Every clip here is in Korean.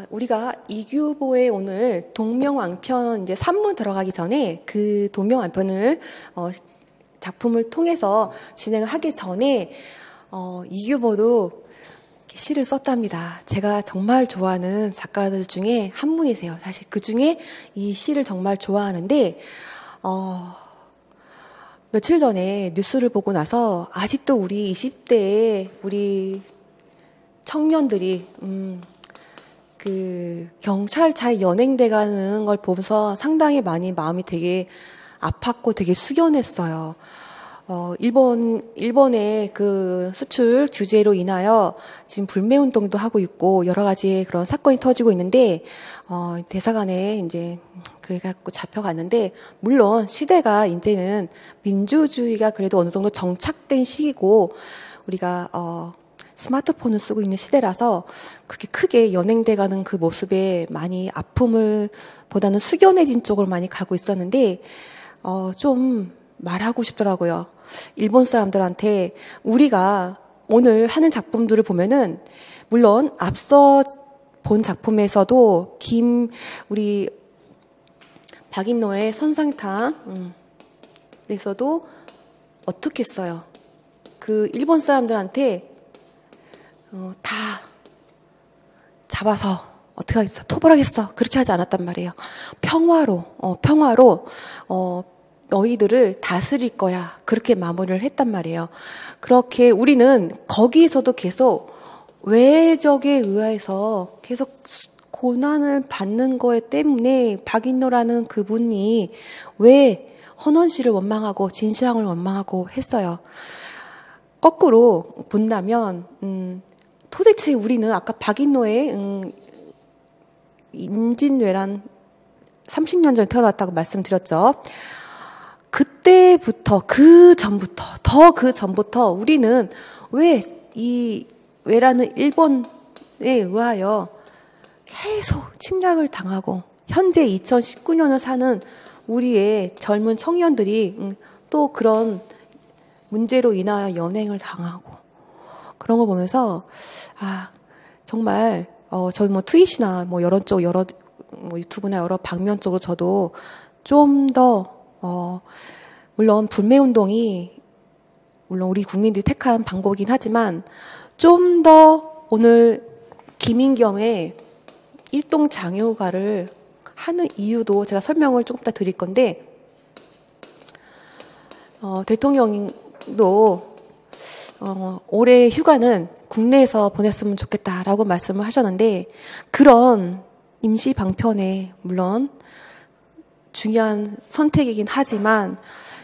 우리가 이규보의 오늘 동명왕편 이제 3부 들어가기 전에 그 동명왕편을 작품을 통해서 진행을 하기 전에 이규보도 시를 썼답니다. 제가 정말 좋아하는 작가들 중에 한 분이세요. 사실 그 중에 이 시를 정말 좋아하는데 며칠 전에 뉴스를 보고 나서 아직도 우리 20대의 우리 청년들이 그 경찰차에 연행돼가는 걸 보면서 상당히 많이 마음이 되게 아팠고 되게 숙연했어요. 일본의 그 수출 규제로 인하여 지금 불매운동도 하고 있고 여러 가지 그런 사건이 터지고 있는데, 대사관에 이제 그래갖고 잡혀갔는데, 물론 시대가 이제는 민주주의가 그래도 어느 정도 정착된 시기고, 우리가, 스마트폰을 쓰고 있는 시대라서 그렇게 크게 연행돼가는 그 모습에 많이 아픔을 보다는 숙연해진 쪽으로 많이 가고 있었는데, 좀 말하고 싶더라고요. 일본 사람들한테 우리가 오늘 하는 작품들을 보면은, 물론 앞서 본 작품에서도 우리 박인노의 선상탕에서도 어떻게 했어요? 그 일본 사람들한테 다 잡아서 어떻게 하겠어? 토벌하겠어? 그렇게 하지 않았단 말이에요. 평화로 너희들을 다스릴 거야. 그렇게 마무리를 했단 말이에요. 그렇게 우리는 거기에서도 계속 외적에 의해서 계속 고난을 받는 거에 때문에 박인노라는 그분이 왜 헌원 씨를 원망하고 진시황을 원망하고 했어요. 거꾸로 본다면 도대체 우리는 아까 박인노의 임진왜란 30년 전에 태어났다고 말씀드렸죠. 그때부터 그 전부터 우리는 왜 이 왜라는 일본에 의하여 계속 침략을 당하고 현재 2019년을 사는 우리의 젊은 청년들이 또 그런 문제로 인하여 연행을 당하고 그런 거 보면서 정말 저희 뭐 트윗이나 뭐 여러 유튜브나 여러 방면 쪽으로 저도 좀 더 물론 불매운동이 물론 우리 국민들이 택한 방법이긴 하지만 좀 더 오늘 김인겸의 일동장효가를 하는 이유도 제가 설명을 조금 더 드릴 건데, 대통령도 올해 휴가는 국내에서 보냈으면 좋겠다라고 말씀을 하셨는데, 그런 임시 방편에 물론 중요한 선택이긴 하지만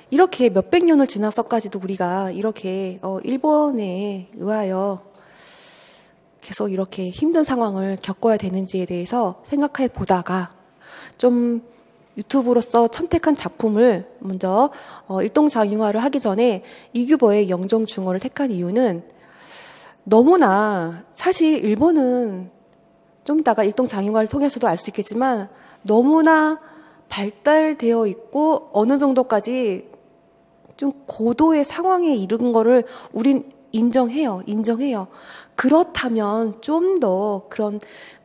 이렇게 몇백 년을 지나서까지도 우리가 이렇게 일본에 의하여 계속 이렇게 힘든 상황을 겪어야 되는지에 대해서 생각해 보다가 좀 유튜브로서 선택한 작품을 먼저 일동장융화를 하기 전에 이규보의 영정중어를 택한 이유는, 너무나 사실 일본은 좀 이따가 일동장융화를 통해서도 알 수 있겠지만 너무나 발달되어 있고 어느 정도까지 좀 고도의 상황에 이른 거를 우린 인정해요. 그렇다면 좀 더 그런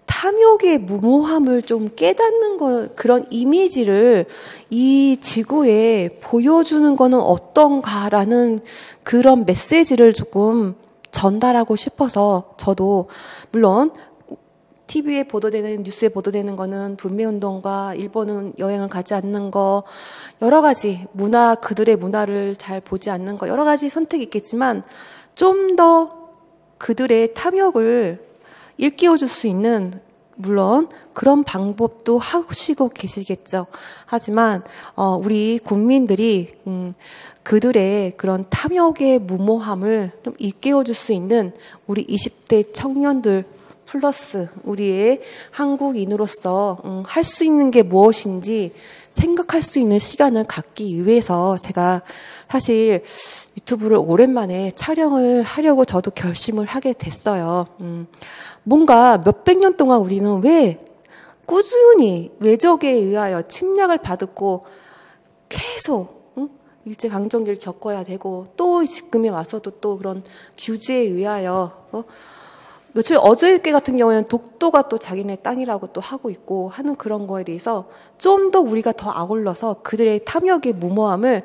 탐욕의 무모함을 좀 깨닫는 그런 이미지를 이 지구에 보여주는 거는 어떤가라는 그런 메시지를 조금 전달하고 싶어서, 저도 물론 TV에 보도되는, 뉴스에 보도되는 거는 불매운동과 일본은 여행을 가지 않는 거, 여러 가지 그들의 문화를 잘 보지 않는 거, 여러 가지 선택이 있겠지만 좀 더 그들의 탐욕을 일깨워줄 수 있는, 물론 그런 방법도 하시고 계시겠죠. 하지만 우리 국민들이 그들의 그런 탐욕의 무모함을 좀 일깨워줄 수 있는 우리 20대 청년들 플러스 우리의 한국인으로서 할 수 있는 게 무엇인지 생각할 수 있는 시간을 갖기 위해서 제가 사실 유튜브를 오랜만에 촬영을 하려고 저도 결심을 하게 됐어요. 뭔가 몇백 년 동안 우리는 왜 꾸준히 외적에 의하여 침략을 받고 계속 일제강점기를 겪어야 되고, 또 지금에 와서도 또 그런 규제에 의하여 어저께 같은 경우에는 독도가 또 자기네 땅이라고 또 하고 있고 하는 그런 거에 대해서 좀 더 우리가 더 아울러서 그들의 탐욕의 무모함을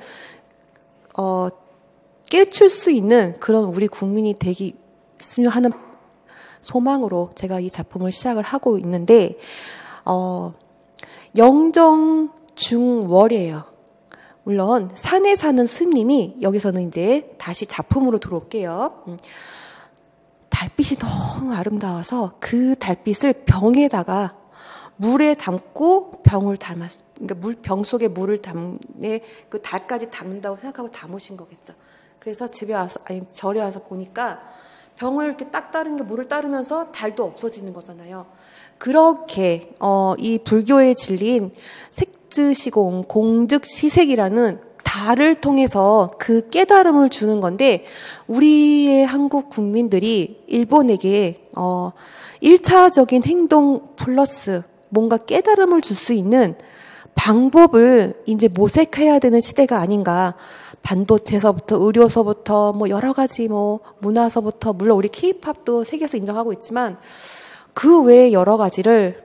깨칠 수 있는 그런 우리 국민이 되겠으면 하는 소망으로 제가 이 작품을 시작을 하고 있는데, 영정중월이에요. 물론 산에 사는 스님이 여기서는 이제 다시 작품으로 들어올게요. 달빛이 너무 아름다워서 그 달빛을 병에다가 물에 담고 병을 담았. 그러니까 병 속에 물을 담에 그 달까지 담는다고 생각하고 담으신 거겠죠. 그래서 집에 와서 절에 와서 보니까 병을 이렇게 딱 따르는 게 물을 따르면서 달도 없어지는 거잖아요. 그렇게 이 불교의 진리인 색즉시공 공즉시색이라는 달을 통해서 그 깨달음을 주는 건데, 우리의 한국 국민들이 일본에게 1차적인 행동 플러스 뭔가 깨달음을 줄 수 있는 방법을 이제 모색해야 되는 시대가 아닌가. 반도체서부터 의료서부터 뭐 여러 가지 뭐 문화서부터, 물론 우리 K-팝도 세계에서 인정하고 있지만 그 외에 여러 가지를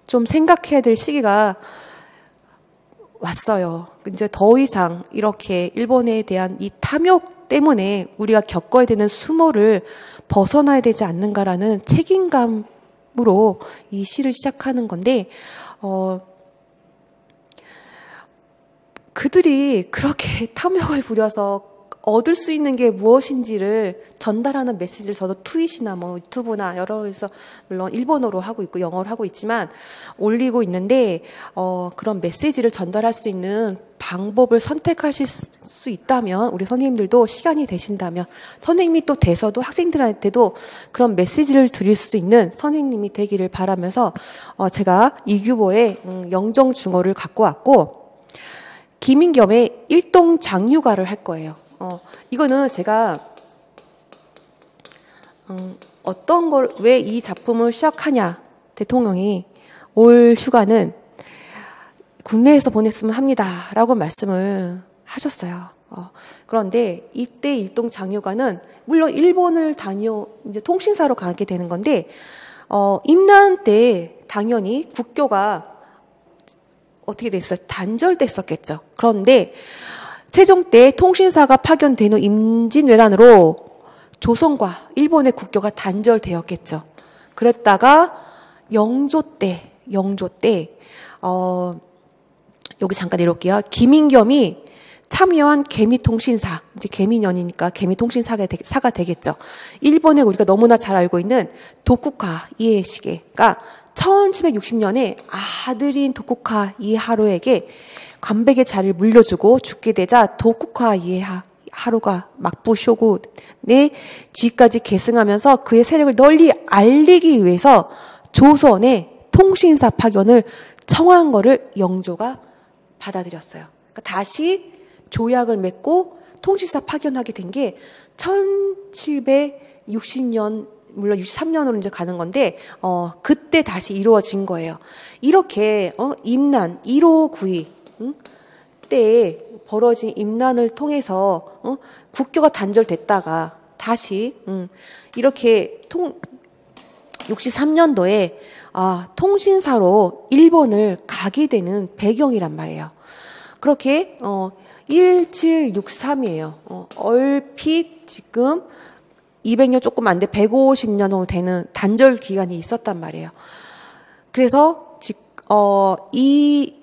좀 생각해야 될 시기가 왔어요. 이제 더 이상 이렇게 일본에 대한 이 탐욕 때문에 우리가 겪어야 되는 수모를 벗어나야 되지 않는가라는 책임감으로 이 시를 시작하는 건데, 그들이 그렇게 탐욕을 부려서 얻을 수 있는 게 무엇인지를 전달하는 메시지를 저도 트윗이나 뭐 유튜브나 여러 데서, 물론 일본어로 하고 있고 영어로 하고 있지만 올리고 있는데, 그런 메시지를 전달할 수 있는 방법을 선택하실 수 있다면, 우리 선생님들도 시간이 되신다면, 선생님이 또 돼서도 학생들한테도 그런 메시지를 드릴 수 있는 선생님이 되기를 바라면서 제가 이규보의 영정중어를 갖고 왔고, 김인겸의 일동장유가를 할 거예요. 이거는 제가 어떤 걸, 왜 이 작품을 시작하냐, 대통령이 올 휴가는 국내에서 보냈으면 합니다라고 말씀을 하셨어요. 그런데 이때 일동장유가는 물론 일본을 이제 통신사로 가게 되는 건데, 임난 때 당연히 국교가 어떻게 됐어요? 단절됐었겠죠. 그런데 세종 때 통신사가 파견된 후 임진왜란으로 조선과 일본의 국교가 단절되었겠죠. 그랬다가 영조 때 여기 잠깐 내려올게요. 김인겸이 참여한 개미통신사, 이제 개미년이니까 개미통신사가 되겠죠. 일본에 우리가 너무나 잘 알고 있는 도쿠카 이에시게가 1760년에 아들인 도쿠카 이에하루에게 관백의 자리를 물려주고 죽게 되자 도쿠카 이에하루가 막부 쇼군의 지위까지 계승하면서 그의 세력을 널리 알리기 위해서 조선에 통신사 파견을 청한 거를 영조가 받아들였어요. 그러니까 다시 조약을 맺고 통신사 파견하게 된 게 1760년, 물론 63년으로 이제 가는 건데, 그때 다시 이루어진 거예요. 이렇게, 임난, 1592, 때에 벌어진 임난을 통해서, 국교가 단절됐다가 다시, 이렇게 63년도에, 통신사로 일본을 가게 되는 배경이란 말이에요. 그렇게, 1763이에요. 얼핏 지금 200년 조금 안 돼, 150년 정도 되는 단절 기간이 있었단 말이에요. 그래서 이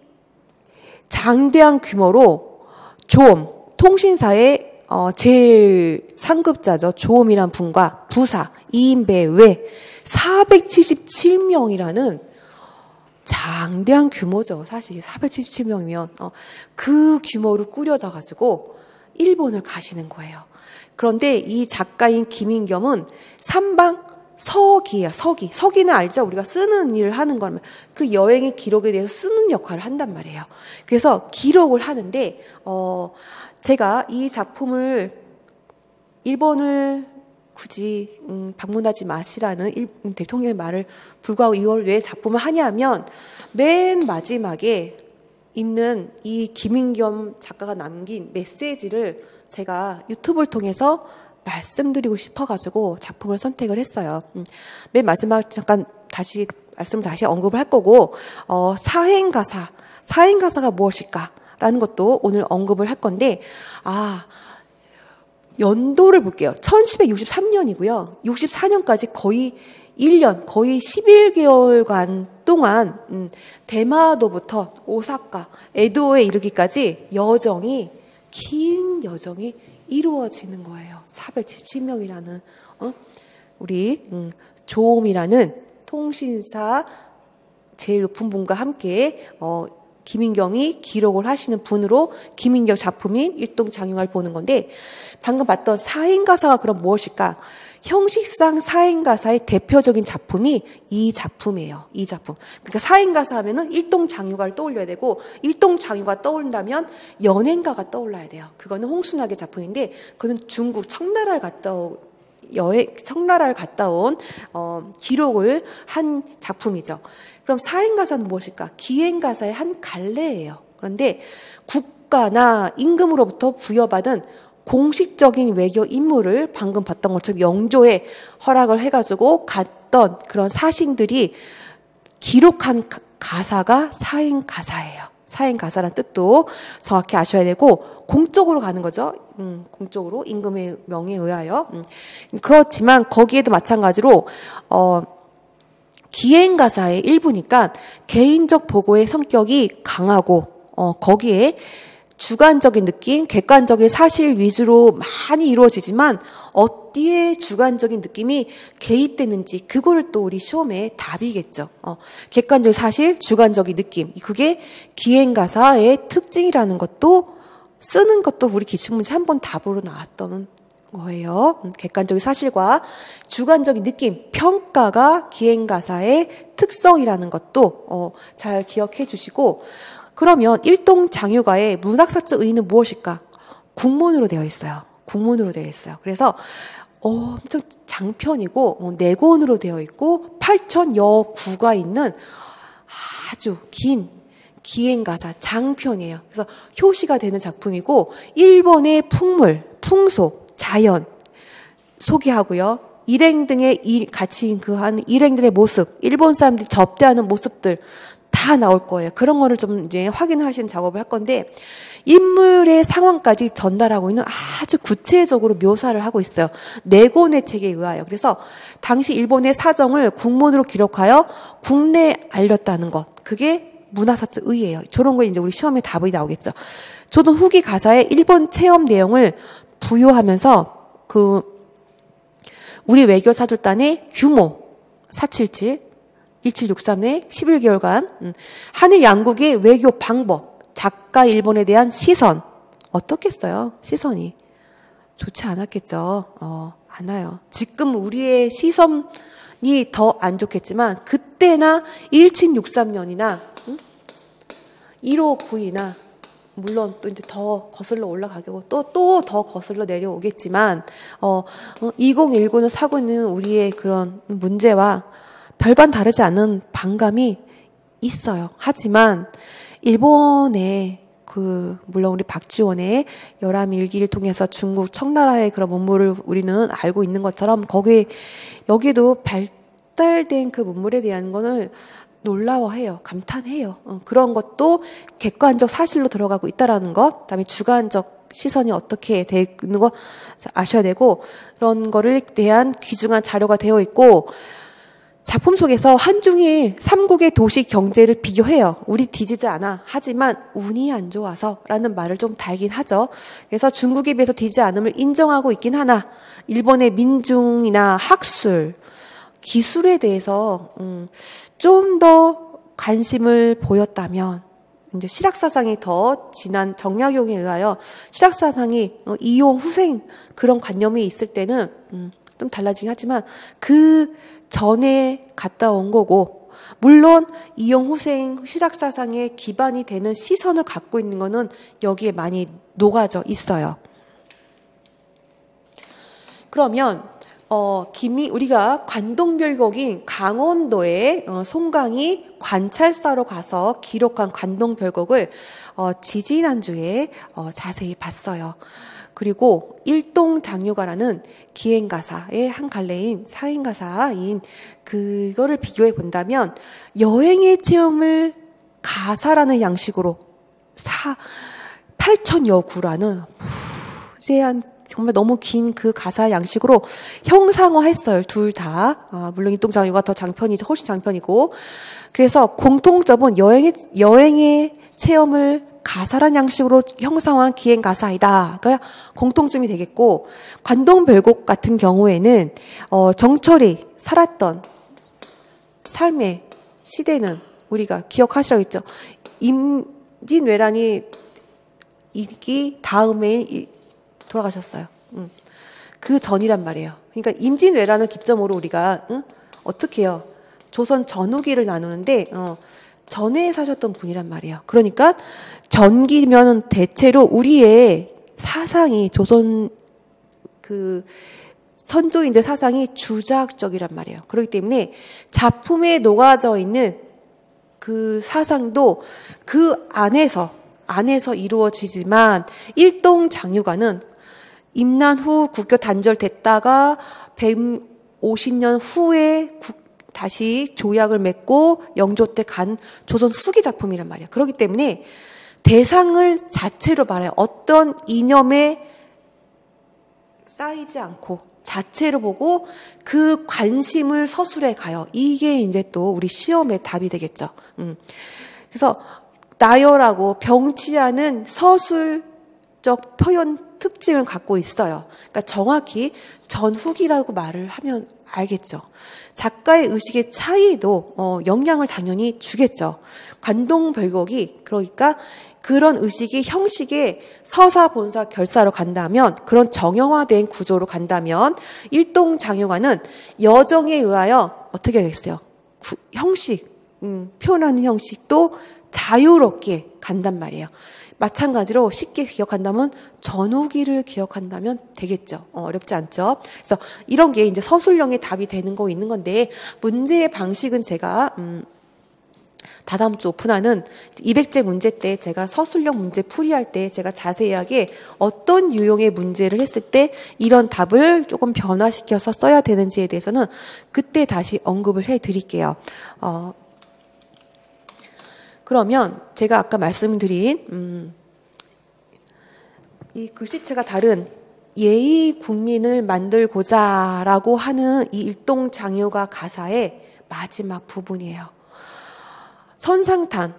장대한 규모로 조엄, 통신사의 제일 상급자죠. 조엄이란 분과 부사, 2인배 외 477명이라는 장대한 규모죠. 사실 477명이면 그 규모로 꾸려져 가지고 일본을 가시는 거예요. 그런데 이 작가인 김인겸은 삼방 서기예요. 서기는 알죠? 우리가 쓰는 일을 하는 거면 그 여행의 기록에 대해서 쓰는 역할을 한단 말이에요. 그래서 기록을 하는데, 제가 이 작품을 일본을 굳이 방문하지 마시라는 대통령의 말을 불구하고 이걸 왜 작품을 하냐면, 맨 마지막에 있는 이 김인겸 작가가 남긴 메시지를 제가 유튜브를 통해서 말씀드리고 싶어가지고 작품을 선택을 했어요. 맨 마지막 잠깐 다시 언급을 할 거고, 사행가사가 무엇일까라는 것도 오늘 언급을 할 건데, 연도를 볼게요. 1763년이고요. 64년까지 거의 1년, 거의 11개월간 동안 대마도부터 오사카, 에도에 이르기까지 긴 여정이 이루어지는 거예요. 477명이라는 우리 조옴이라는 통신사 제일 높은 분과 함께 김인경이 기록을 하시는 분으로 김인경 작품인 일동장유가를 보는 건데, 방금 봤던 사행가사가 그럼 무엇일까? 형식상 사행가사의 대표적인 작품이 이 작품이에요. 이 작품. 그러니까 사행가사 하면은 일동장유가를 떠올려야 되고, 일동장유가 떠오른다면 연행가가 떠올라야 돼요. 그거는 홍순학의 작품인데, 그는 중국 청나라를 갔다 온 기록을 한 작품이죠. 그럼 사행가사는 무엇일까? 기행가사의 한 갈래예요. 그런데 국가나 임금으로부터 부여받은 공식적인 외교 임무를 방금 봤던 것처럼 영조에 허락을 해가지고 갔던 그런 사신들이 기록한 가사가 사행가사예요. 사행가사라는 뜻도 정확히 아셔야 되고, 공적으로 가는 거죠. 공적으로 임금의 명에 의하여. 그렇지만 거기에도 마찬가지로 기행가사의 일부니까 개인적 보고의 성격이 강하고, 거기에 주관적인 느낌, 객관적인 사실 위주로 많이 이루어지지만 어디에 주관적인 느낌이 개입되는지, 그거를 또 우리 시험에 답이겠죠. 객관적인 사실, 주관적인 느낌, 그게 기행가사의 특징이라는 것도, 쓰는 것도 우리 기출문제 한 번 답으로 나왔던 거예요. 객관적인 사실과 주관적인 느낌, 평가가 기행가사의 특성이라는 것도 잘 기억해 주시고, 그러면 일동장유가의 문학사적 의의는 무엇일까? 국문으로 되어 있어요. 국문으로 되어 있어요. 그래서 엄청 장편이고, 4권으로 되어 있고 8,000여 있는 아주 긴 기행가사 장편이에요. 그래서 효시가 되는 작품이고, 일본의 풍물, 풍속, 자연 소개하고요. 일행 등의 같이 한 일행들의 모습, 일본 사람들이 접대하는 모습들 다 나올 거예요. 그런 거를 좀 이제 확인하시는 작업을 할 건데, 인물의 상황까지 전달하고 있는 아주 구체적으로 묘사를 하고 있어요. 4권의 책에 의하여. 그래서 당시 일본의 사정을 국문으로 기록하여 국내에 알렸다는 것. 그게 문화사적 의의예요. 저런 거 이제 우리 시험에 답이 나오겠죠. 저도 후기 가사에 일본 체험 내용을 부여하면서 우리 외교사절단의 규모 477 1763회 11개월간 한일 양국의 외교 방법, 작가 일본에 대한 시선 어떻겠어요? 시선이 좋지 않았겠죠. 않아요. 지금 우리의 시선이 더 안 좋겠지만, 그때나 1763년이나 1592나 물론 또 이제 더 거슬러 올라가고 또 더 거슬러 내려오겠지만, 2019는 사고 있는 우리의 그런 문제와 별반 다르지 않은 반감이 있어요. 하지만 일본의 물론 우리 박지원의 열암일기를 통해서 중국 청나라의 그런 문물을 우리는 알고 있는 것처럼, 여기도 발달된 그 문물에 대한 거는 놀라워해요. 감탄해요. 그런 것도 객관적 사실로 들어가고 있다라는 것, 그다음에 주관적 시선이 어떻게 되어 있는 거 아셔야 되고, 그런 거를 대한 귀중한 자료가 되어 있고, 작품 속에서 한중일 3국의 도시 경제를 비교해요. 우리 뒤지지 않아. 하지만 운이 안 좋아서라는 말을 좀 달긴 하죠. 그래서 중국에 비해서 뒤지지 않음을 인정하고 있긴 하나, 일본의 민중이나 학술, 기술에 대해서 좀 더 관심을 보였다면, 이제 실학사상이 더 진한 정약용에 의하여 실학사상이 이용 후생 그런 관념이 있을 때는 좀 달라지긴 하지만, 그 전에 갔다 온 거고, 물론 이용 후생 실학사상의 기반이 되는 시선을 갖고 있는 거는 여기에 많이 녹아져 있어요. 그러면 우리가 관동별곡인 강원도의 송강이 관찰사로 가서 기록한 관동별곡을 지지난주에 자세히 봤어요. 그리고 일동장유가라는 기행가사의 한 갈래인 사행가사인 그거를 비교해 본다면 여행의 체험을 가사라는 양식으로 8천여 구라는 무제한 정말 너무 긴 그 가사 양식으로 형상화했어요. 둘 다. 물론 일동장유가 더 장편이죠. 훨씬 장편이고. 그래서 공통점은 여행의 체험을 가사란 양식으로 형상화한 기행가사이다. 그러니까 공통점이 되겠고, 관동별곡 같은 경우에는 정철이 살았던 삶의 시대는 우리가 기억하시라고 했죠. 임진왜란이 있기 다음에 돌아가셨어요. 그 전이란 말이에요. 그러니까 임진왜란을 기점으로 우리가 어떻게 해요? 조선 전후기를 나누는데 전에 사셨던 분이란 말이에요. 그러니까 전기면 대체로 우리의 사상이 조선 그 선조인들 사상이 주자학적이란 말이에요. 그렇기 때문에 작품에 녹아져 있는 그 사상도 그 안에서 이루어지지만 일동장유가는 임난 후 국교 단절됐다가 150년 후에 다시 조약을 맺고 영조 때 간 조선 후기 작품이란 말이에요. 그렇기 때문에 대상을 자체로 말해요. 어떤 이념에 쌓이지 않고 자체로 보고 그 관심을 서술해 가요. 이게 이제 또 우리 시험의 답이 되겠죠. 그래서 나열하고 병치하는 서술적 표현 특징을 갖고 있어요. 그러니까 정확히 전후기라고 말을 하면 알겠죠. 작가의 의식의 차이도 영향을 당연히 주겠죠. 관동별곡이 그러니까 그런 의식이 형식의 서사, 본사, 결사로 간다면, 그런 정형화된 구조로 간다면 일동장유가는 여정에 의하여 어떻게 하겠어요? 형식, 표현하는 형식도 자유롭게 간단 말이에요. 마찬가지로 쉽게 기억한다면 전후기를 기억한다면 되겠죠. 어렵지 않죠. 그래서 이런 게 이제 서술형의 답이 되는 거 있는 건데, 문제의 방식은 제가 다다음 주 오픈하는 200제 문제 때 제가 서술형 문제 풀이할 때 제가 자세하게 어떤 유형의 문제를 했을 때 이런 답을 조금 변화시켜서 써야 되는지에 대해서는 그때 다시 언급을 해 드릴게요. 그러면 제가 아까 말씀드린 이 글씨체가 다른 예의 국민을 만들고자라고 하는 이 일동장유가 가사의 마지막 부분이에요. 선상탄,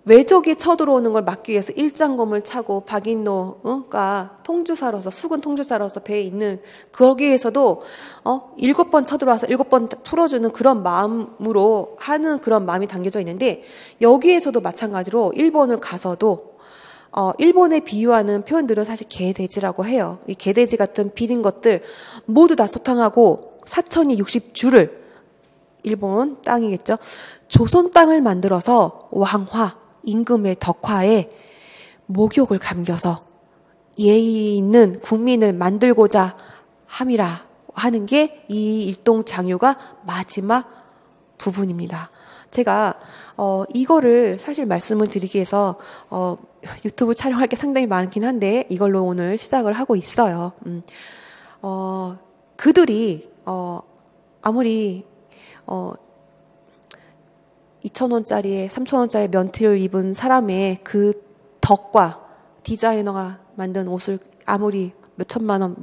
외적이 쳐들어오는 걸 막기 위해서 일장검을 차고 박인노가 통주사로서, 수군 통주사로서 배에 있는 거기에서도 7번 쳐들어와서 7번 풀어주는 그런 마음으로 하는 그런 마음이 담겨져 있는데, 여기에서도 마찬가지로 일본을 가서도 일본에 비유하는 표현들은 사실 개돼지라고 해요. 이 개돼지 같은 비린 것들 모두 다 소탕하고 사천이 60주를, 일본 땅이겠죠. 조선 땅을 만들어서 왕화, 임금의 덕화에 목욕을 감겨서 예의 있는 국민을 만들고자 함이라 하는 게 이 일동장유가 마지막 부분입니다. 제가 이거를 사실 말씀을 드리기 위해서 유튜브 촬영할 게 상당히 많긴 한데 이걸로 오늘 시작을 하고 있어요. 그들이 아무리 2,000원짜리에 3,000원짜리 면티를 입은 사람의 그 덕과 디자이너가 만든 옷을 아무리 몇 천만 원,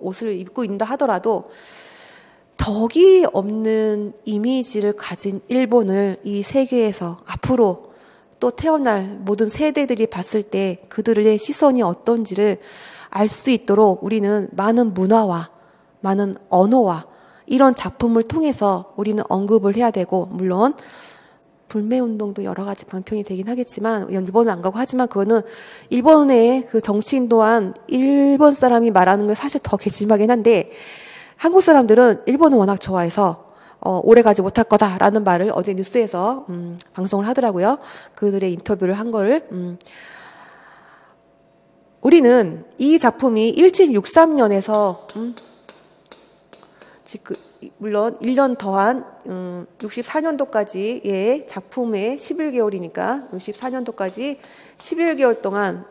옷을 입고 있다 하더라도 덕이 없는 이미지를 가진 일본을 이 세계에서 앞으로 또 태어날 모든 세대들이 봤을 때 그들의 시선이 어떤지를 알 수 있도록 우리는 많은 문화와 많은 언어와 이런 작품을 통해서 우리는 언급을 해야 되고, 물론 불매운동도 여러 가지 방편이 되긴 하겠지만, 일본은 안 가고 하지만 그거는 일본의 그 정치인 또한 일본 사람이 말하는 걸 사실 더 괘씸하긴 한데, 한국 사람들은 일본을 워낙 좋아해서 오래 가지 못할 거다라는 말을 어제 뉴스에서 방송을 하더라고요. 그들의 인터뷰를 한 거를. 우리는 이 작품이 1763년에서 물론 1년 더한 64년도까지의 작품의 11개월이니까 64년도까지 11개월 동안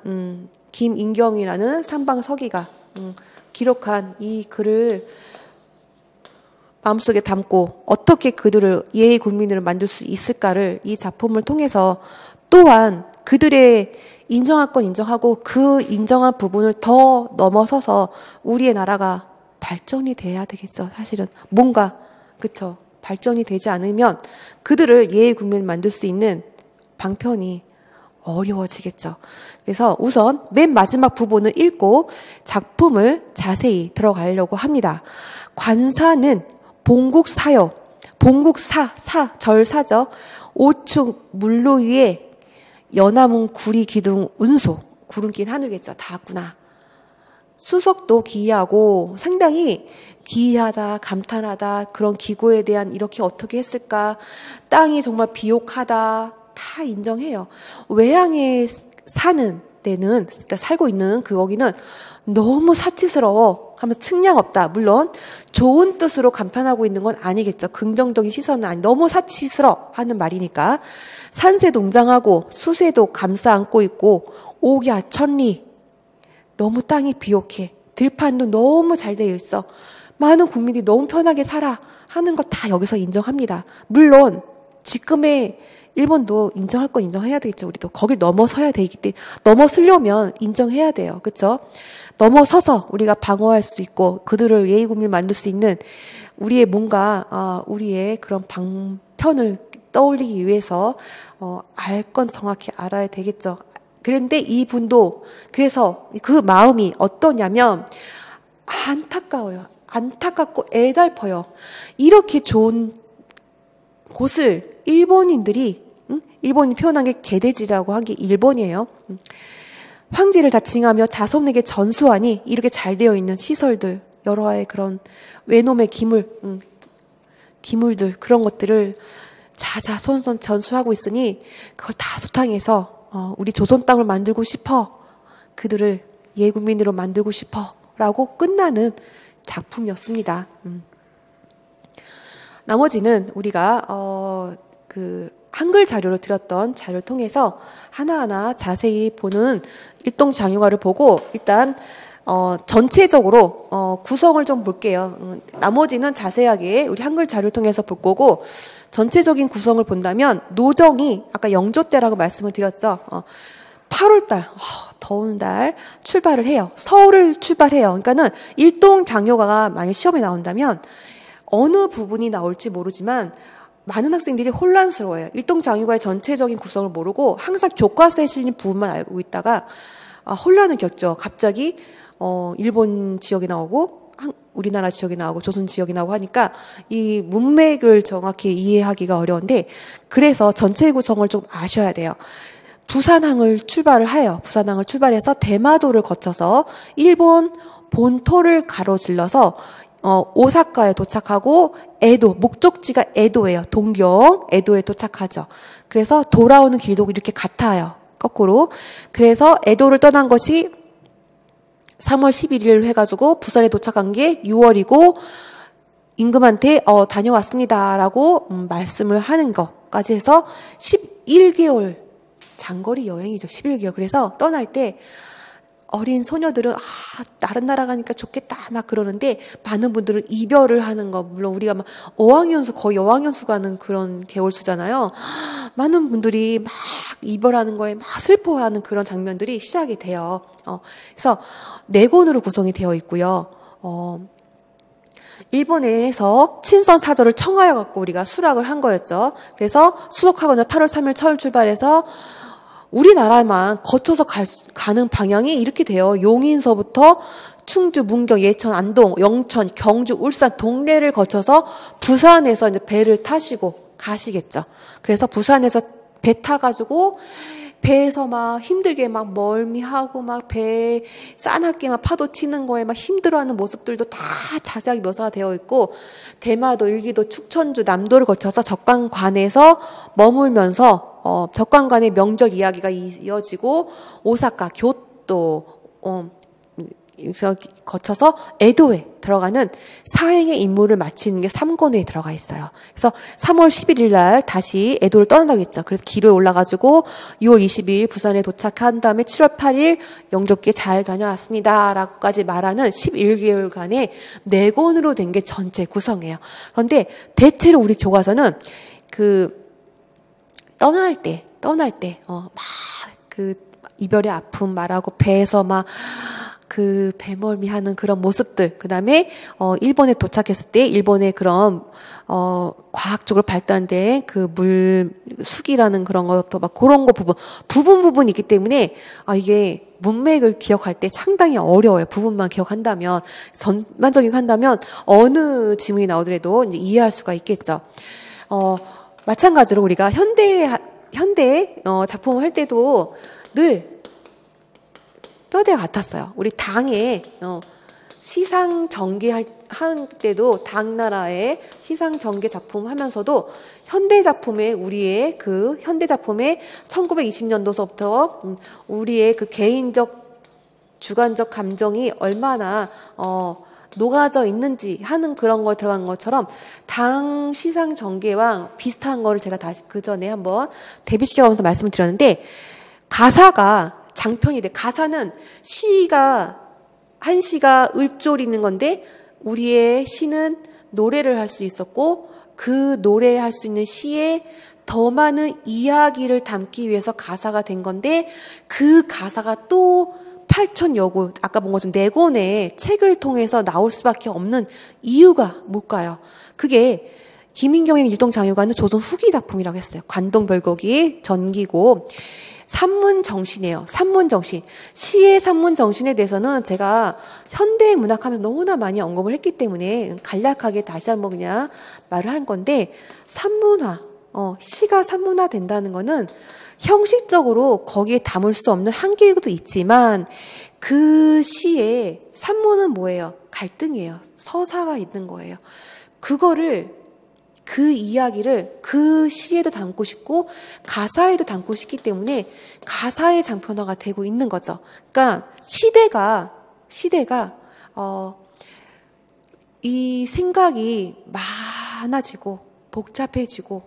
김인경이라는 상방서기가 기록한 이 글을 마음속에 담고 어떻게 그들을 예의 국민으로 만들 수 있을까를 이 작품을 통해서 또한 그들의 인정할 건 인정하고 그 인정한 부분을 더 넘어서서 우리의 나라가 발전이 돼야 되겠죠. 사실은 뭔가 그쵸. 발전이 되지 않으면 그들을 예의 국민을 만들 수 있는 방편이 어려워지겠죠. 그래서 우선 맨 마지막 부분을 읽고 작품을 자세히 들어가려고 합니다. 관사는 봉국사요. 봉국사, 절사죠. 오축 물로 위에 연화문 구리 기둥 운소. 구름 낀 하늘겠죠. 닿았구나. 수석도 기이하고 상당히 기이하다, 감탄하다, 그런 기구에 대한 이렇게 어떻게 했을까, 땅이 정말 비옥하다, 다 인정해요. 외양에 사는 데는, 그러니까 살고 있는 거기는 너무 사치스러워 하면 측량 없다. 물론 좋은 뜻으로 감탄하고 있는 건 아니겠죠. 긍정적인 시선은 아니, 너무 사치스러워 하는 말이니까. 산새 농장하고 수새도 감싸 안고 있고 옥야 천리, 너무 땅이 비옥해. 들판도 너무 잘 되어 있어. 많은 국민들이 너무 편하게 살아 하는 거 다 여기서 인정합니다. 물론 지금의 일본도 인정할 건 인정해야 되겠죠. 우리도 거길 넘어서야 되기 때문에 넘어서려면 인정해야 돼요. 그렇죠? 넘어서서 우리가 방어할 수 있고 그들을 예의 국민을 만들 수 있는 우리의 뭔가 우리의 그런 방편을 떠올리기 위해서 알 건 정확히 알아야 되겠죠. 그런데 이분도 그래서 그 마음이 어떠냐면 안타까워요. 안타깝고 애달퍼요. 이렇게 좋은 곳을 일본인들이 일본이 표현한 게 개돼지라고 한 게 일본이에요. 황제를 다 징하며 자손에게 전수하니 이렇게 잘 되어 있는 시설들, 여러와의 그런 외놈의 기물들 그런 것들을 자자손손 전수하고 있으니 그걸 다 소탕해서 우리 조선 땅을 만들고 싶어. 그들을 예국민으로 만들고 싶어. 라고 끝나는 작품이었습니다. 나머지는 우리가 그 한글 자료를 드렸던 자료를 통해서 하나하나 자세히 보는 일동장유가를 보고 일단 전체적으로 구성을 좀 볼게요. 나머지는 자세하게 우리 한글 자료를 통해서 볼 거고 전체적인 구성을 본다면 노정이 아까 영조 때라고 말씀을 드렸죠. 8월달 더운 달 출발을 해요. 서울을 출발해요. 그러니까는 일동장유가가 만약 시험에 나온다면 어느 부분이 나올지 모르지만 많은 학생들이 혼란스러워요. 일동장유가의 전체적인 구성을 모르고 항상 교과서에 실린 부분만 알고 있다가 혼란을 겪죠. 갑자기 일본 지역이 나오고 우리나라 지역이 나오고 조선 지역이 나오고 하니까 이 문맥을 정확히 이해하기가 어려운데 그래서 전체 구성을 좀 아셔야 돼요. 부산항을 출발을 해요. 부산항을 출발해서 대마도를 거쳐서 일본 본토를 가로질러서 오사카에 도착하고 에도, 목적지가 에도예요. 동경, 에도에 도착하죠. 그래서 돌아오는 길도 이렇게 같아요. 거꾸로. 그래서 에도를 떠난 것이 3월 11일 해가지고 부산에 도착한 게 6월이고 임금한테 다녀왔습니다라고 말씀을 하는 것까지 해서 11개월 장거리 여행이죠. 11개월. 그래서 떠날 때 어린 소녀들은 다른 나라 가니까 좋겠다 막 그러는데 많은 분들은 이별을 하는 거 물론 우리가 막 어학연수 거의 어학연수 가는 그런 개월수잖아요. 많은 분들이 막 이별하는 거에 막 슬퍼하는 그런 장면들이 시작이 돼요. 그래서 4권으로 구성이 되어 있고요. 일본에서 친선 사절을 청하여 갖고 우리가 수락을 한 거였죠. 그래서 수록하거나 8월 3일 철 출발해서 우리나라만 거쳐서 가는 방향이 이렇게 돼요. 용인서부터 충주, 문경, 예천, 안동, 영천, 경주, 울산, 동래를 거쳐서 부산에서 이제 배를 타시고 가시겠죠. 그래서 부산에서 배 타가지고 배에서 막 힘들게 막 멀미하고 막 배에 싸납게 막 파도 치는 거에 막 힘들어하는 모습들도 다 자세하게 묘사가 되어 있고 대마도, 일기도, 축천주, 남도를 거쳐서 적강관에서 머물면서 적강관의 명절 이야기가 이어지고 오사카, 교토, 거쳐서 애도에 들어가는 사행의 임무를 마치는 게 3권에 들어가 있어요. 그래서 3월 11일 날 다시 애도를 떠난다고 했죠. 그래서 기로에 올라가지고 6월 22일 부산에 도착한 다음에 7월 8일 영접기에 잘 다녀왔습니다. 라고까지 말하는 11개월간의 4권으로 된 게 전체 구성이에요. 그런데 대체로 우리 교과서는 떠날 때, 이별의 아픔 말하고 배에서 배멀미하는 그런 모습들, 그 다음에, 일본에 도착했을 때, 일본의 그런, 과학적으로 발달된 물수기라는 그런 것도 그런 거 부분이 있기 때문에, 이게 문맥을 기억할 때 상당히 어려워요. 부분만 기억한다면, 전반적인 한다면, 어느 지문이 나오더라도 이제 이해할 수가 있겠죠. 마찬가지로 우리가 현대 작품을 할 때도 늘 뼈대가 같았어요. 우리 당의 시상 전개할 때도 당나라의 시상 전개 작품 하면서도 현대 작품의 우리의 현대 작품의 1920년도서부터 우리의 개인적 주관적 감정이 얼마나 녹아져 있는지 하는 그런 걸 들어간 것처럼 당 시상 전개와 비슷한 거를 제가 다시 그 전에 한번 대비시켜가면서 말씀을 드렸는데, 가사가 장편이 돼. 가사는 한 시가 읊조리는 건데 우리의 시는 노래를 할 수 있었고, 그 노래할 수 있는 시에 더 많은 이야기를 담기 위해서 가사가 된 건데, 그 가사가 또 8천여 권, 아까 본 것처럼 4권의 책을 통해서 나올 수밖에 없는 이유가 뭘까요? 그게 김인경의 일동장유가는 조선 후기 작품이라고 했어요. 관동별곡이 전기고, 산문정신이에요. 산문정신. 시의 산문정신에 대해서는 제가 현대문학하면서 너무나 많이 언급을 했기 때문에 간략하게 다시 한번 그냥 말을 한 건데, 산문화, 시가 산문화 된다는 거는 형식적으로 거기에 담을 수 없는 한계도 있지만, 그 시의 산문은 뭐예요? 갈등이에요. 서사가 있는 거예요. 그 이야기를 그 시에도 담고 싶고 가사에도 담고 싶기 때문에 가사의 장편화가 되고 있는 거죠. 그러니까 시대가 이 생각이 많아지고 복잡해지고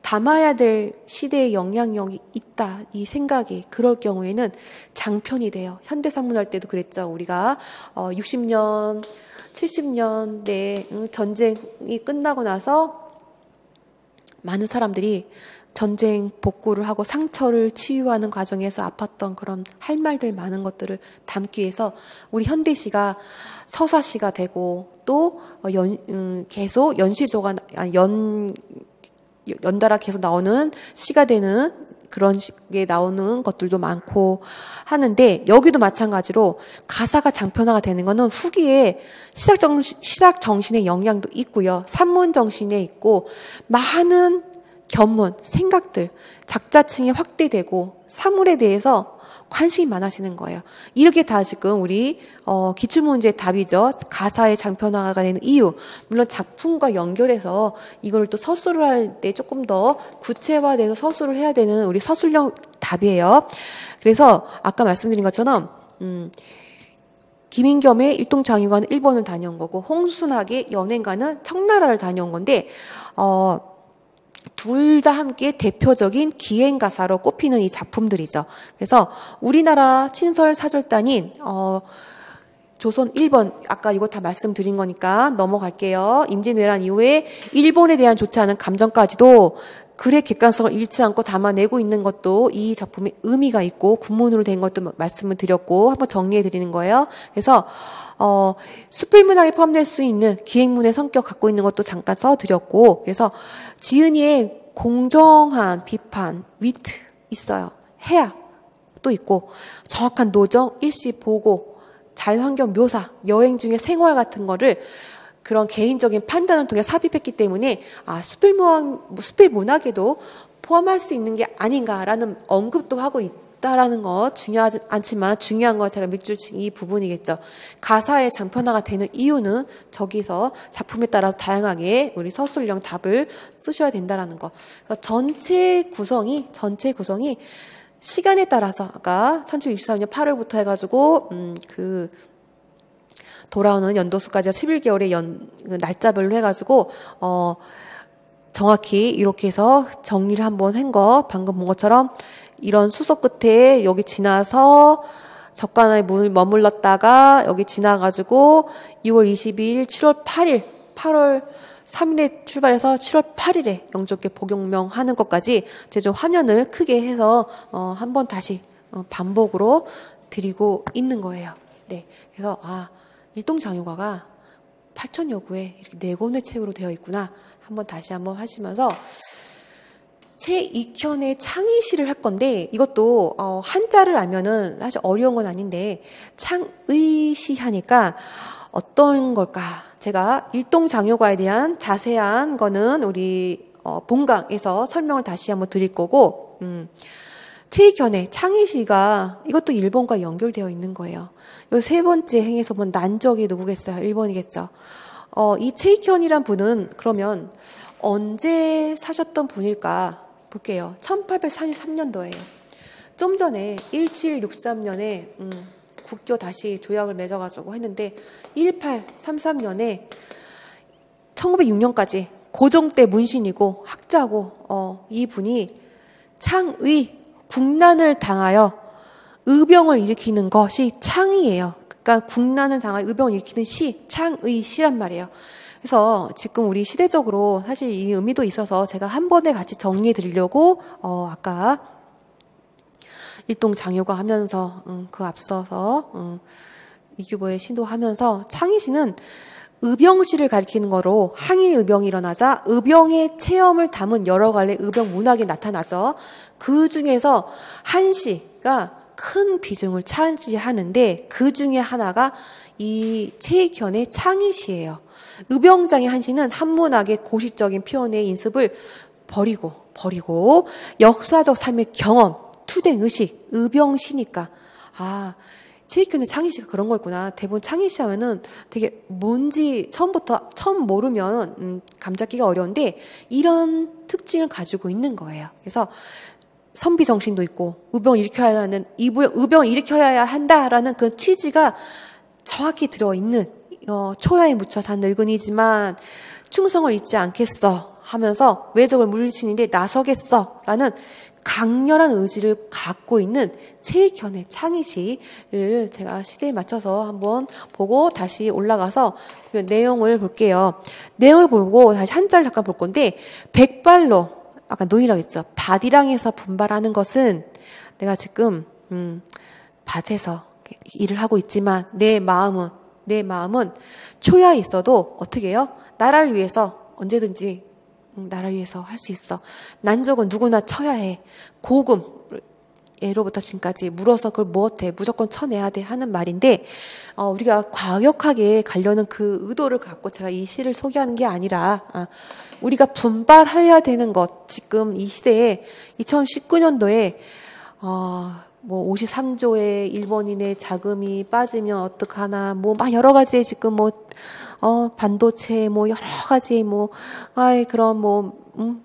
담아야 될 시대의 영향력이 있다, 이 생각이. 그럴 경우에는 장편이 돼요. 현대산문할 때도 그랬죠. 우리가 60년 70년대 전쟁이 끝나고 나서 많은 사람들이 전쟁 복구를 하고 상처를 치유하는 과정에서 아팠던 그런 할 말들 많은 것들을 담기 위해서 우리 현대시가 서사시가 되고, 또 계속 연달아 계속 나오는 시가 되는 그런 식의 나오는 것들도 많고 하는데, 여기도 마찬가지로 가사가 장편화가 되는 거는 후기에 시락 정신의 영향도 있고요. 산문 정신에 있고, 많은 견문, 생각들, 작자층이 확대되고 사물에 대해서 관심이 많아지는 거예요. 이렇게 다 지금 우리 기출문제의 답이죠. 가사의 장편화가 되는 이유. 물론 작품과 연결해서 이걸 또 서술을 할 때 조금 더 구체화돼서 서술을 해야 되는 우리 서술형 답이에요. 그래서 아까 말씀드린 것처럼 김인겸의 일동장유가는 일본을 다녀온 거고, 홍순학의 연행가는 청나라를 다녀온 건데, 둘 다 함께 대표적인 기행가사로 꼽히는 이 작품들이죠. 그래서 우리나라 친설 사절단인 조선 1번, 아까 이거 다 말씀드린 거니까 넘어갈게요. 임진왜란 이후에 일본에 대한 좋지 않은 감정까지도 글의 객관성을 잃지 않고 담아내고 있는 것도 이 작품의 의미가 있고, 군문으로 된 것도 말씀을 드렸고 한번 정리해 드리는 거예요. 그래서 수필문학에 포함될 수 있는 기행문의 성격 갖고 있는 것도 잠깐 써드렸고, 그래서 지은이의 공정한 비판, 위트 있어요. 해학도 있고, 정확한 노정, 일시 보고, 자연환경 묘사, 여행 중의 생활 같은 거를 그런 개인적인 판단을 통해 삽입했기 때문에 수필문학에도 포함할 수 있는 게 아닌가라는 언급도 하고 있다라는 거 중요하지 않지만, 중요한 건 제가 밑줄 친 이 부분이겠죠. 가사의 장편화가 되는 이유는 저기서 작품에 따라서 다양하게 우리 서술형 답을 쓰셔야 된다라는 거. 전체 구성이 시간에 따라서 아까 1764년 8월부터 해가지고 돌아오는 연도수까지 11개월의 날짜별로 해가지고 정확히 이렇게 해서 정리를 한번 한 거, 방금 본 것처럼 이런 수소 끝에 여기 지나서 적관에 머물렀다가 여기 지나가지고 6월 22일, 7월 8일, 8월 3일에 출발해서 7월 8일에 영적계 복용명 하는 것까지 제가 좀 화면을 크게 해서 한번 다시 반복으로 드리고 있는 거예요. 네, 그래서 일동장요가가 8천여 구에 이렇게 4권의 책으로 되어 있구나. 다시 한번 하시면서 제2편의 창의시를 할 건데 이것도 한자를 알면은 사실 어려운 건 아닌데 창의시 하니까 어떤 걸까? 제가 일동장요가에 대한 자세한 거는 우리 본강에서 설명을 다시 한번 드릴 거고 제2편의 창의시가 이것도 일본과 연결되어 있는 거예요. 이 세 번째 행에서 본 난적이 누구겠어요? 일본이겠죠. 이 체이현이란 분은 그러면 언제 사셨던 분일까 볼게요. 1833년도에 좀 전에 1763년에 국교 다시 조약을 맺어가지고 했는데 1833년에 1906년까지 고종 때 문신이고 학자고 이 분이 창의 국난을 당하여 의병을 일으키는 것이 창의예요. 그러니까 국난을 당하여 의병을 일으키는 시, 창의시란 말이에요. 그래서 지금 우리 시대적으로 사실 이 의미도 있어서 제가 한 번에 같이 정리해 드리려고 아까 일동장요가 하면서 그 앞서서 이규보의 시도하면서 창의시는 의병시를 가리키는 거로 항일 의병이 일어나자 의병의 체험을 담은 여러 갈래 의병 문학이 나타나죠. 그 중에서 한시가 큰 비중을 차지하는데 그 중에 하나가 이 최익현의 창의시예요. 의병장의 한시는 한문학의 고시적인 표현의 인습을 버리고 역사적 삶의 경험, 투쟁의식, 의병시니까 최익현의 창의시가 그런 거였구나. 대부분 창의시 하면은 되게 뭔지 처음 모르면 감잡기가 어려운데 이런 특징을 가지고 있는 거예요. 그래서 선비 정신도 있고 의병을 일으켜야 한다라는 그 취지가 정확히 들어있는 초야에 묻혀 산 늙은이지만 충성을 잊지 않겠어 하면서 외적을 물리치는 일에 나서겠어라는 강렬한 의지를 갖고 있는 최익현의 창의시를 제가 시대에 맞춰서 한번 보고 다시 올라가서 내용을 볼게요. 내용을 보고 다시 한자를 잠깐 볼 건데 백발로 아까 노이라고 했죠. 밭이랑에서 분발하는 것은 내가 지금 밭에서 일을 하고 있지만 내 마음은 초야에 있어도 어떻게 해요? 나라를 위해서 언제든지 나라를 위해서 할 수 있어. 난적은 누구나 쳐야 해. 고금 예로부터 지금까지 물어서 그걸 못해. 무조건 쳐내야 돼 하는 말인데 우리가 과격하게 가려는 그 의도를 갖고 제가 이 시를 소개하는 게 아니라 우리가 분발해야 되는 것 지금 이 시대에 2019년도에 뭐 53조의 일본인의 자금이 빠지면 어떡하나 뭐 막 여러 가지 지금 반도체 뭐 여러 가지 그런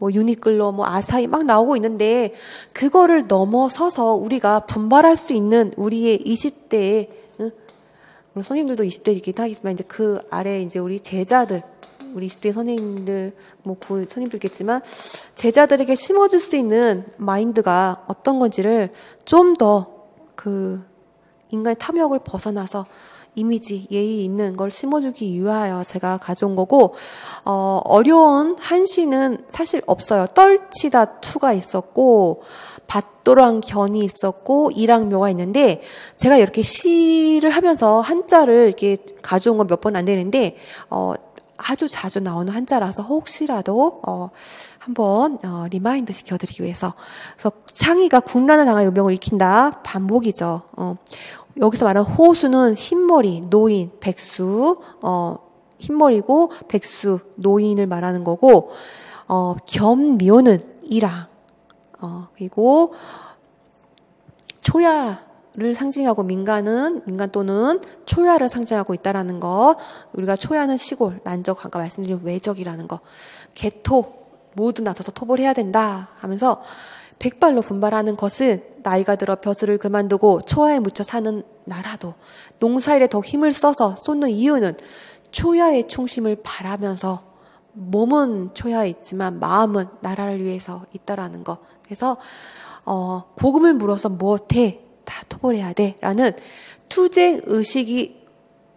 유니클로 아사히 막 나오고 있는데 그거를 넘어서서 우리가 분발할 수 있는 우리의 20대에 우리 선생님들도 20대이긴 하겠지만 이제 그 아래 이제 우리 제자들 우리 20대 선생님들 선생님들겠지만 제자들에게 심어줄 수 있는 마인드가 어떤 건지를 좀 더 그 인간의 탐욕을 벗어나서 이미지, 예의 있는 걸 심어주기 위하여 제가 가져온 거고, 어려운 한시는 사실 없어요. 떨치다 투가 있었고, 밭도랑 견이 있었고, 이랑묘가 있는데, 제가 이렇게 시를 하면서 한자를 이렇게 가져온 건 몇 번 안 되는데, 아주 자주 나오는 한자라서 혹시라도, 한번, 리마인드 시켜드리기 위해서. 그래서 창의가 국난을 당한 의병을 일으킨다. 반복이죠. 여기서 말하는 호수는 흰머리, 노인, 백수, 흰머리고 백수, 노인을 말하는 거고, 겸묘는 이랑, 그리고 초야를 상징하고 민간 또는 초야를 상징하고 있다라는 거, 우리가 초야는 시골, 난적, 아까 말씀드린 외적이라는 거, 개토, 모두 나서서 토벌해야 된다 하면서 백발로 분발하는 것은 나이가 들어 벼슬을 그만두고 초야에 묻혀 사는 나라도 농사일에 더 힘을 써서 쏟는 이유는 초야의 충심을 바라면서 몸은 초야에 있지만 마음은 나라를 위해서 있다라는 것. 그래서 고금을 물어서 무엇해? 다 토벌해야 돼 라는 투쟁 의식이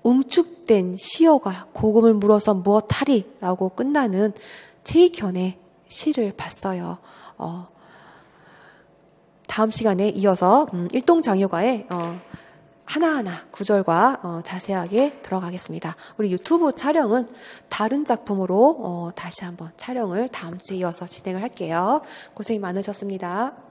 응축된 시어가 고금을 물어서 무엇하리? 라고 끝나는 최익현의 시를 봤어요. 다음 시간에 이어서 일동장요가의 하나하나 구절과 자세하게 들어가겠습니다. 우리 유튜브 촬영은 다른 작품으로 다시 한번 촬영을 다음 주에 이어서 진행을 할게요. 고생이 많으셨습니다.